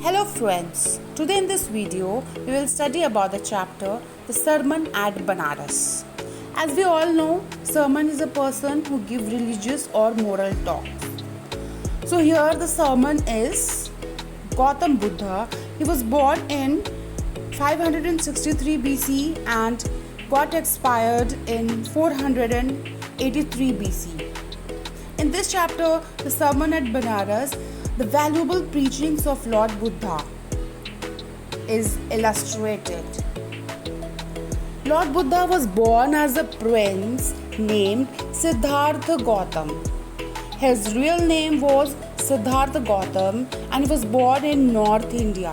Hello friends, today in this video we will study about the chapter The Sermon at Banaras. As we all know, sermon is a person who gives religious or moral talk. So here the sermon is Gautam Buddha. He was born in 563 BC and got expired in 483 BC. In this chapter, the Sermon at Banaras, the valuable preachings of Lord Buddha is illustrated. Lord Buddha was born as a prince named Siddhartha Gautam. His real name was Siddhartha Gautam and he was born in North India.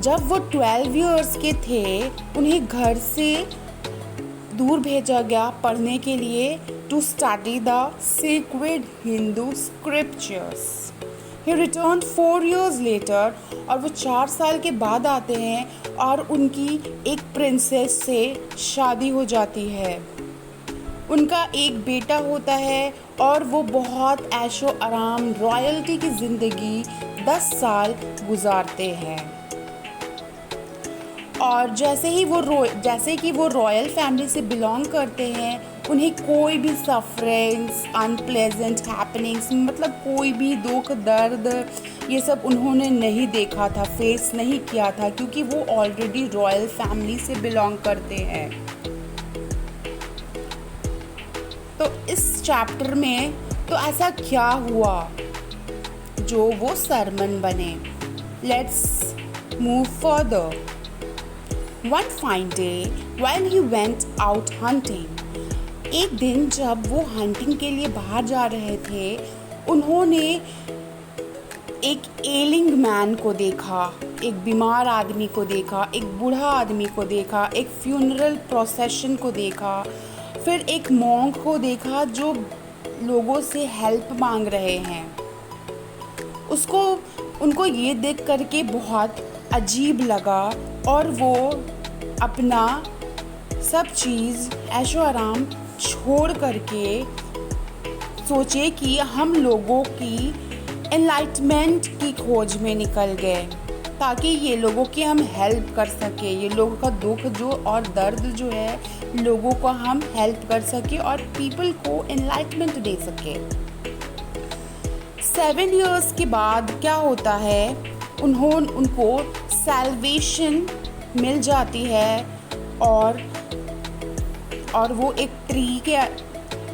जब वो 12 years के थे, उन्हें घर से दूर भेजा गया पढ़ने के लिए to study the sacred Hindu scriptures. He returned 4 years later और वो 4 साल के बाद आते हैं और उनकी एक प्रिंसेस से शादी हो जाती है. उनका एक बेटा होता है और वो बहुत ऐशो आराम रॉयल्टी की ज़िंदगी 10 साल गुजारते हैं. और जैसे कि वो रॉयल फैमिली से बिलोंग करते हैं, उन्हें कोई भी सफरिंग्स, अनप्लेजेंट हैपनिंग्स, मतलब कोई भी दुख दर्द ये सब उन्होंने नहीं देखा था, फेस नहीं किया था, क्योंकि वो ऑलरेडी रॉयल फैमिली से बिलोंग करते हैं. तो इस चैप्टर में तो ऐसा क्या हुआ जो वो सरमन बने. Let's move further. One fine day, while he went out hunting, एक दिन जब वो हंटिंग के लिए बाहर जा रहे थे, उन्होंने एक एलिंग मैन को देखा, एक बीमार आदमी को देखा, एक बूढ़ा आदमी को देखा, एक फ्यूनरल प्रोसेशन को देखा, फिर एक मॉन्क को देखा जो लोगों से हेल्प मांग रहे हैं. उनको ये देख करके बहुत अजीब लगा और वो अपना सब चीज़ ऐशो आराम छोड़ करके सोचे कि हम लोगों की एनलाइटमेंट की खोज में निकल गए ताकि ये लोगों की हम हेल्प कर सके, ये लोगों का दुख जो और दर्द जो है लोगों को हम हेल्प कर सके और पीपल को एनलाइटमेंट दे सके. 7 years के बाद क्या होता है, उनको सैल्वेशन मिल जाती है और वो एक ट्री के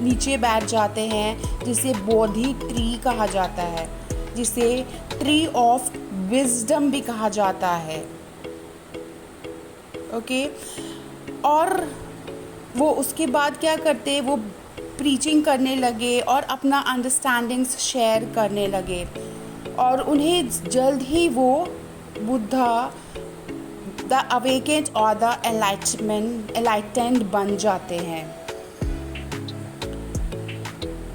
नीचे बैठ जाते हैं जिसे बोधि ट्री कहा जाता है, जिसे ट्री ऑफ विजडम भी कहा जाता है. ओके. और वो उसके बाद क्या करते, वो प्रीचिंग करने लगे और अपना अंडरस्टैंडिंग्स शेयर करने लगे और उन्हें जल्द ही वो बुद्धा द अवेकेंड और द एनलाइटेंड बन जाते हैं.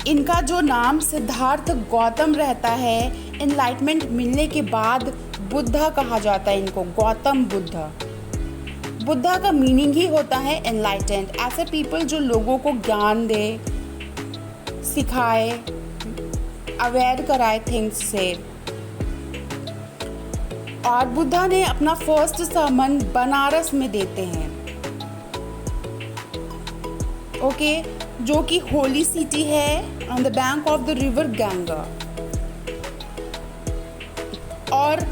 इनका जो नाम सिद्धार्थ गौतम रहता है, एनलाइटमेंट मिलने के बाद बुद्धा कहा जाता है इनको, गौतम बुद्धा. बुद्धा का मीनिंग ही होता है एनलाइटेंड, ऐसे पीपल जो लोगों को ज्ञान दे, सिखाए, अवेयर कराए थिंग्स से. और बुद्धा ने अपना फर्स्ट सरमन बनारस में देते हैं. ओके. जो कि होली सिटी है on the bank of the river Ganga. और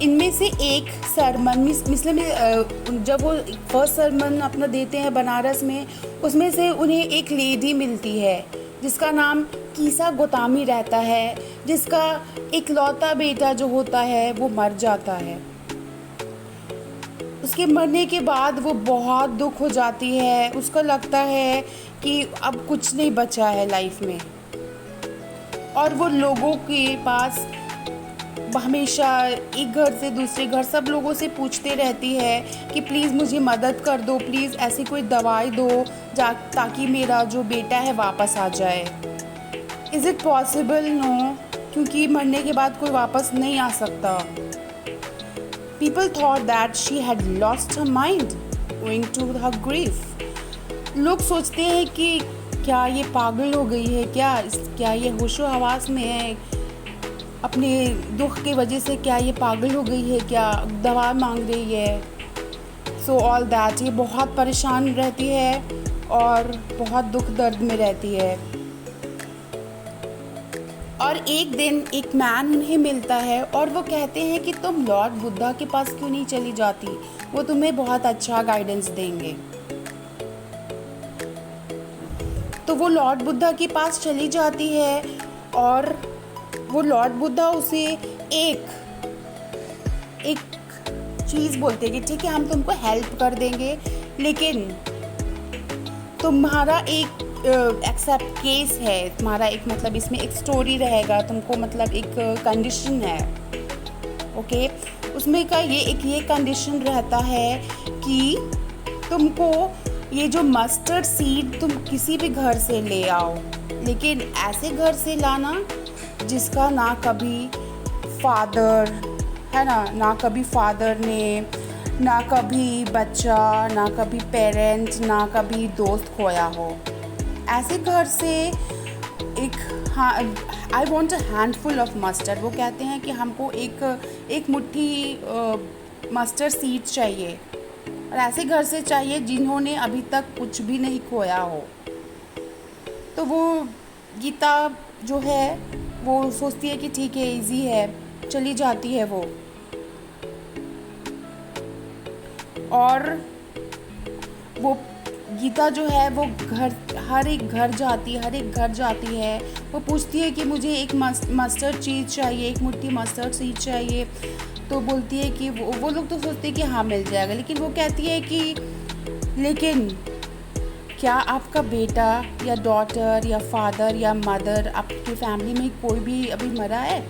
इनमें से एक सरमन में जब वो फर्स्ट सरमन अपना देते हैं बनारस में, उसमें से उन्हें एक लेडी मिलती है जिसका नाम कीसा गोतामी रहता है, जिसका इकलौता बेटा जो होता है वो मर जाता है. उसके मरने के बाद वो बहुत दुख हो जाती है, उसको लगता है कि अब कुछ नहीं बचा है लाइफ में और वो लोगों के पास हमेशा एक घर से दूसरे घर सब लोगों से पूछते रहती है कि प्लीज़ मुझे मदद कर दो, प्लीज़ ऐसी कोई दवाई दो ताकि मेरा जो बेटा है वापस आ जाए. Is it possible? नो, क्योंकि मरने के बाद कोई वापस नहीं आ सकता. People thought that she had lost her mind going to her grief. लोग सोचते हैं कि क्या ये पागल हो गई है, क्या ये होशो हवास में है, अपने दुख की वजह से क्या ये पागल हो गई है, क्या दवा मांग रही है, सो ऑल दैट। ये बहुत परेशान रहती है और बहुत दुख दर्द में रहती है। और एक दिन एक मैन उन्हें मिलता है और वो कहते हैं कि तुम लॉर्ड बुद्धा के पास क्यों नहीं चली जाती, वो तुम्हें बहुत अच्छा गाइडेंस देंगे। तो वो लॉर्ड बुद्धा के पास चली जाती है और वो लॉर्ड बुद्धा उसे एक चीज़ बोलते हैं कि ठीक है हम तुमको हेल्प कर देंगे, लेकिन तुम्हारा एक एक्सेप्ट केस है, तुम्हारा एक मतलब इसमें एक स्टोरी रहेगा, तुमको मतलब एक कंडीशन है। ओके, उसमें का ये कंडीशन रहता है कि तुमको ये जो मस्टर्ड सीड तुम किसी भी घर से ले आओ, लेकिन ऐसे घर से लाना जिसका ना कभी फादर है ना कभी फादर ने, ना कभी बच्चा, ना कभी पेरेंट, ना कभी दोस्त खोया हो। ऐसे घर से एक I want a handful of mustard. वो कहते हैं कि हमको एक मुट्ठी मस्टर्ड सीड चाहिए, और ऐसे घर से चाहिए जिन्होंने अभी तक कुछ भी नहीं खोया हो। तो वो गीता जो है वो सोचती है कि ठीक है, इजी है, चली जाती है वो। और वो गीता जो है वो हर एक घर जाती है। वो पूछती है कि मुझे एक मस्टर्ड चीज़ चाहिए, एक मुट्ठी मस्टर्ड सीड चाहिए। तो बोलती है कि वो लोग तो सोचते हैं कि हाँ मिल जाएगा, लेकिन वो कहती है कि लेकिन क्या आपका बेटा या डॉटर या फादर या मदर, आपकी फैमिली में कोई भी अभी मरा है,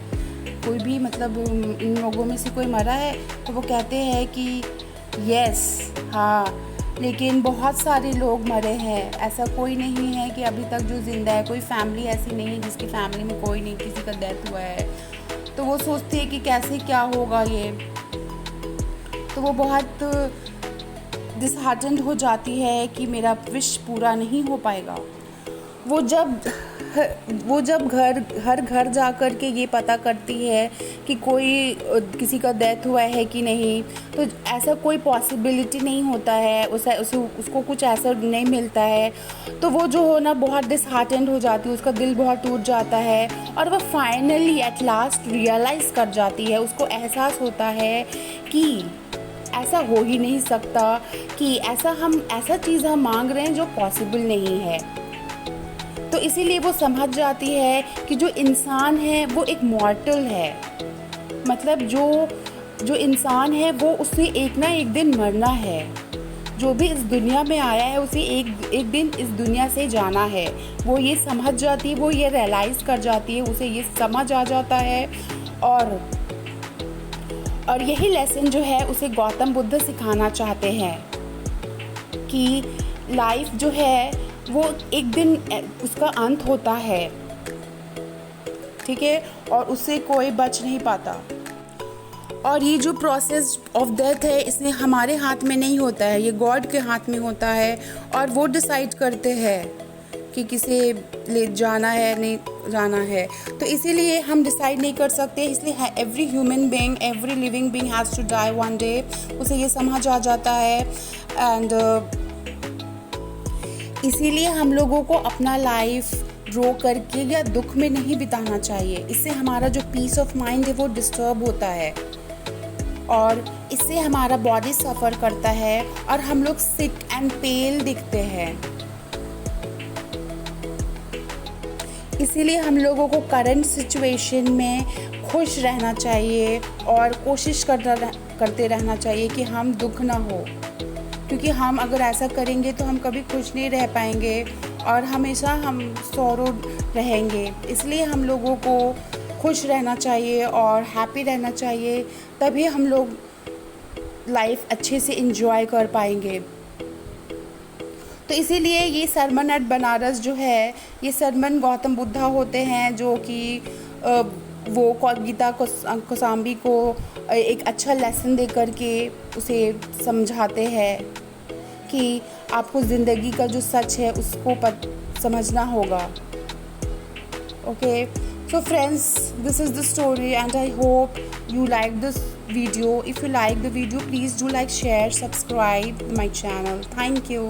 कोई भी मतलब इन लोगों में से कोई मरा है? तो वो कहते हैं कि यस, हाँ, लेकिन बहुत सारे लोग मरे हैं, ऐसा कोई नहीं है कि अभी तक जो ज़िंदा है। कोई फैमिली ऐसी नहीं है जिसकी फैमिली में कोई नहीं, किसी का डेथ हुआ है। तो वो सोचती है कि कैसे क्या होगा ये। तो वो बहुत डिसहार्टेंड हो जाती है कि मेरा विश पूरा नहीं हो पाएगा। वो जब हर घर जा कर के ये पता करती है कि कोई किसी का डेथ हुआ है कि नहीं, तो ऐसा कोई पॉसिबिलिटी नहीं होता है, उसको कुछ ऐसा नहीं मिलता है। तो वो जो हो ना बहुत डिसहार्टेंड हो जाती है, उसका दिल बहुत टूट जाता है। और वो फाइनली एट लास्ट रियलाइज़ कर जाती है, उसको एहसास होता है कि ऐसा हो ही नहीं सकता, कि ऐसा चीज़ हम मांग रहे हैं जो पॉसिबल नहीं है। तो इसीलिए वो समझ जाती है कि जो इंसान है वो एक मॉर्टल है, मतलब जो इंसान है वो उसे एक ना एक दिन मरना है। जो भी इस दुनिया में आया है उसे एक दिन इस दुनिया से जाना है। वो ये समझ जाती है, वो ये रियलाइज़ कर जाती है, उसे ये समझ आ जाता है। और यही लेसन जो है उसे गौतम बुद्ध सिखाना चाहते हैं कि लाइफ जो है वो एक दिन उसका अंत होता है, ठीक है, और उससे कोई बच नहीं पाता। और ये जो प्रोसेस ऑफ डेथ है इसमें हमारे हाथ में नहीं होता है, ये गॉड के हाथ में होता है। और वो डिसाइड करते हैं कि किसे ले जाना है नहीं जाना है। तो इसीलिए हम डिसाइड नहीं कर सकते, इसलिए every human being, every living being has to die one day. उसे ये समझ आ जाता है। एंड इसीलिए हम लोगों को अपना लाइफ रो करके या दुख में नहीं बिताना चाहिए। इससे हमारा जो पीस ऑफ माइंड है वो डिस्टर्ब होता है, और इससे हमारा बॉडी सफ़र करता है और हम लोग सिक एंड पेल दिखते हैं। इसीलिए हम लोगों को करंट सिचुएशन में खुश रहना चाहिए और कोशिश करते रहना चाहिए कि हम दुख ना हो, क्योंकि हम अगर ऐसा करेंगे तो हम कभी खुश नहीं रह पाएंगे और हमेशा हम सौरो रहेंगे। इसलिए हम लोगों को खुश रहना चाहिए और हैप्पी रहना चाहिए, तभी हम लोग लाइफ अच्छे से एंजॉय कर पाएंगे। तो इसीलिए ये सरमन एट बनारस जो है, ये सरमन गौतम बुद्धा होते हैं, जो कि वो गीता कौशाम्बी को एक अच्छा लेसन दे करके उसे समझाते हैं कि आपको ज़िंदगी का जो सच है उसको समझना होगा। Okay, So friends, this is the story and I hope you like this video. If you like the video, please do like, share, subscribe my channel. Thank you.